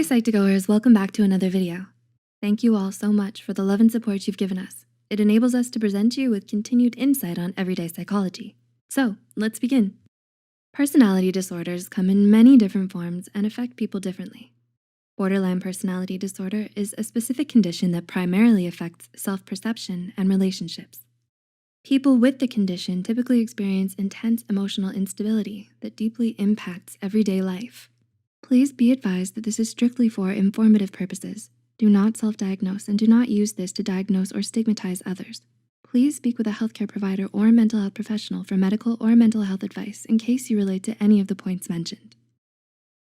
Psych2Goers, welcome back to another video. Thank you all so much for the love and support you've given us. It enables us to present you with continued insight on everyday psychology. So let's begin. Personality disorders come in many different forms and affect people differently. Borderline personality disorder is a specific condition that primarily affects self-perception and relationships. People with the condition typically experience intense emotional instability that deeply impacts everyday life. Please be advised that this is strictly for informative purposes. Do not self-diagnose and do not use this to diagnose or stigmatize others. Please speak with a healthcare provider or a mental health professional for medical or mental health advice in case you relate to any of the points mentioned.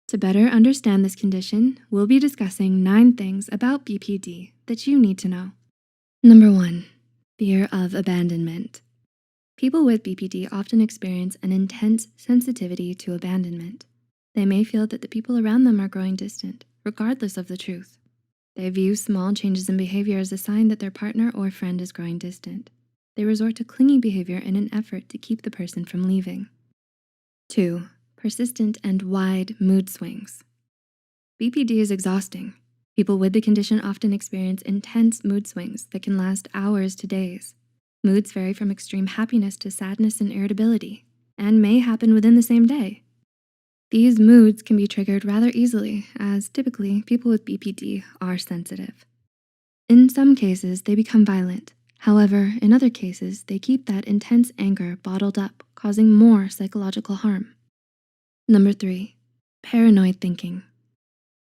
To better understand this condition, we'll be discussing 9 things about BPD that you need to know. Number 1, fear of abandonment. People with BPD often experience an intense sensitivity to abandonment. They may feel that the people around them are growing distant, regardless of the truth. They view small changes in behavior as a sign that their partner or friend is growing distant. They resort to clingy behavior in an effort to keep the person from leaving. 2, persistent and wide mood swings. BPD is exhausting. People with the condition often experience intense mood swings that can last hours to days. Moods vary from extreme happiness to sadness and irritability, and may happen within the same day. These moods can be triggered rather easily, as typically people with BPD are sensitive. In some cases, they become violent. However, in other cases, they keep that intense anger bottled up, causing more psychological harm. Number 3, paranoid thinking.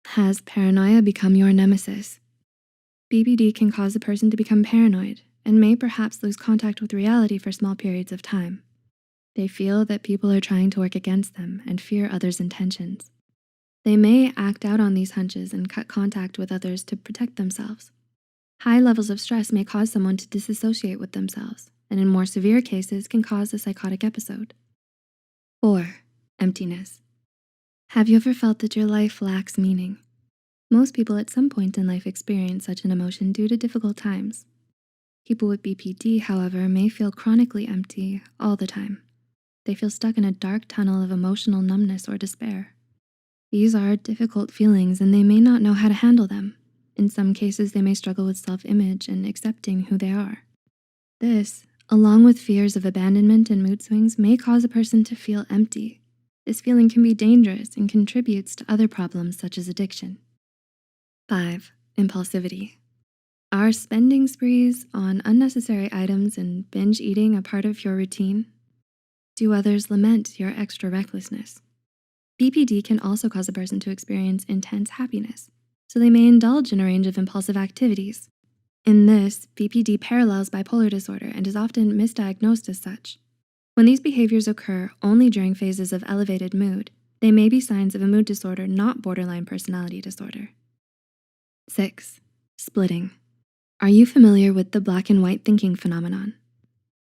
Has paranoia become your nemesis? BPD can cause a person to become paranoid and may perhaps lose contact with reality for small periods of time. They feel that people are trying to work against them and fear others' intentions. They may act out on these hunches and cut contact with others to protect themselves. High levels of stress may cause someone to disassociate with themselves, and in more severe cases can cause a psychotic episode. 4, emptiness. Have you ever felt that your life lacks meaning? Most people at some point in life experience such an emotion due to difficult times. People with BPD, however, may feel chronically empty all the time. They feel stuck in a dark tunnel of emotional numbness or despair. These are difficult feelings and they may not know how to handle them. In some cases, they may struggle with self-image and accepting who they are. This, along with fears of abandonment and mood swings, may cause a person to feel empty. This feeling can be dangerous and contributes to other problems such as addiction. 5, impulsivity. Are spending sprees on unnecessary items and binge eating a part of your routine? Do others lament your extra recklessness? BPD can also cause a person to experience intense happiness, so they may indulge in a range of impulsive activities. In this, BPD parallels bipolar disorder and is often misdiagnosed as such. When these behaviors occur only during phases of elevated mood, they may be signs of a mood disorder, not borderline personality disorder. 6, splitting. Are you familiar with the black and white thinking phenomenon?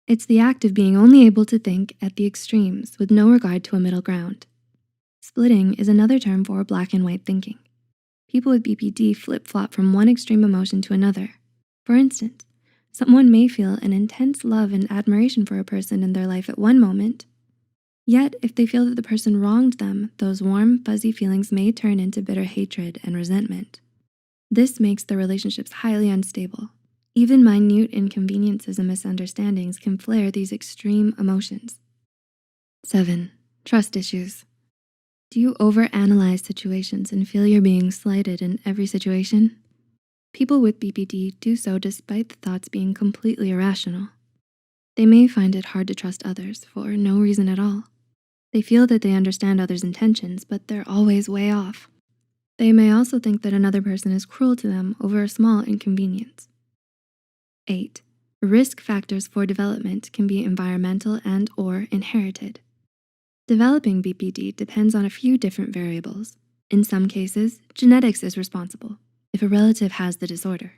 It's the act of being only able to think at the extremes with no regard to a middle ground. Splitting is another term for black and white thinking. People with BPD flip-flop from one extreme emotion to another. For instance, someone may feel an intense love and admiration for a person in their life at one moment, yet if they feel that the person wronged them, those warm, fuzzy feelings may turn into bitter hatred and resentment. This makes their relationships highly unstable. Even minute inconveniences and misunderstandings can flare these extreme emotions. 7, trust issues. Do you overanalyze situations and feel you're being slighted in every situation? People with BPD do so despite the thoughts being completely irrational. They may find it hard to trust others for no reason at all. They feel that they understand others' intentions, but they're always way off. They may also think that another person is cruel to them over a small inconvenience. 8, risk factors for development can be environmental and/or inherited. Developing BPD depends on a few different variables. In some cases, genetics is responsible if a relative has the disorder.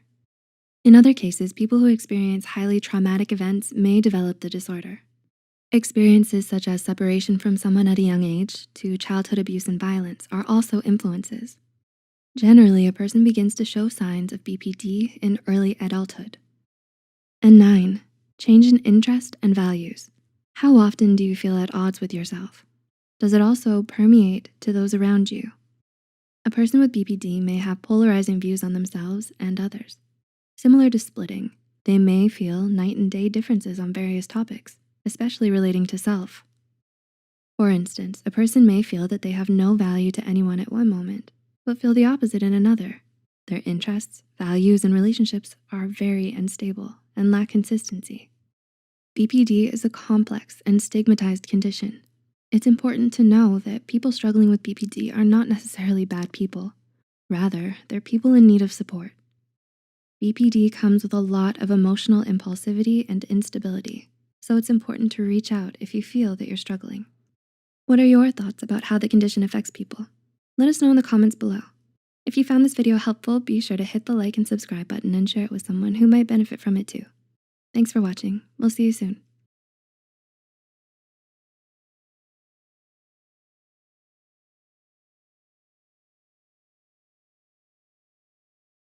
In other cases, people who experience highly traumatic events may develop the disorder. Experiences such as separation from someone at a young age to childhood abuse and violence are also influences. Generally, a person begins to show signs of BPD in early adulthood. And 9, change in interest and values. How often do you feel at odds with yourself? Does it also permeate to those around you? A person with BPD may have polarizing views on themselves and others. Similar to splitting, they may feel night and day differences on various topics, especially relating to self. For instance, a person may feel that they have no value to anyone at one moment, but feel the opposite in another. Their interests, values, and relationships are very unstable and lack consistency. BPD is a complex and stigmatized condition. It's important to know that people struggling with BPD are not necessarily bad people. Rather, they're people in need of support. BPD comes with a lot of emotional impulsivity and instability, so it's important to reach out if you feel that you're struggling. What are your thoughts about how the condition affects people? Let us know in the comments below. If you found this video helpful, be sure to hit the like and subscribe button and share it with someone who might benefit from it too. Thanks for watching. We'll see you soon.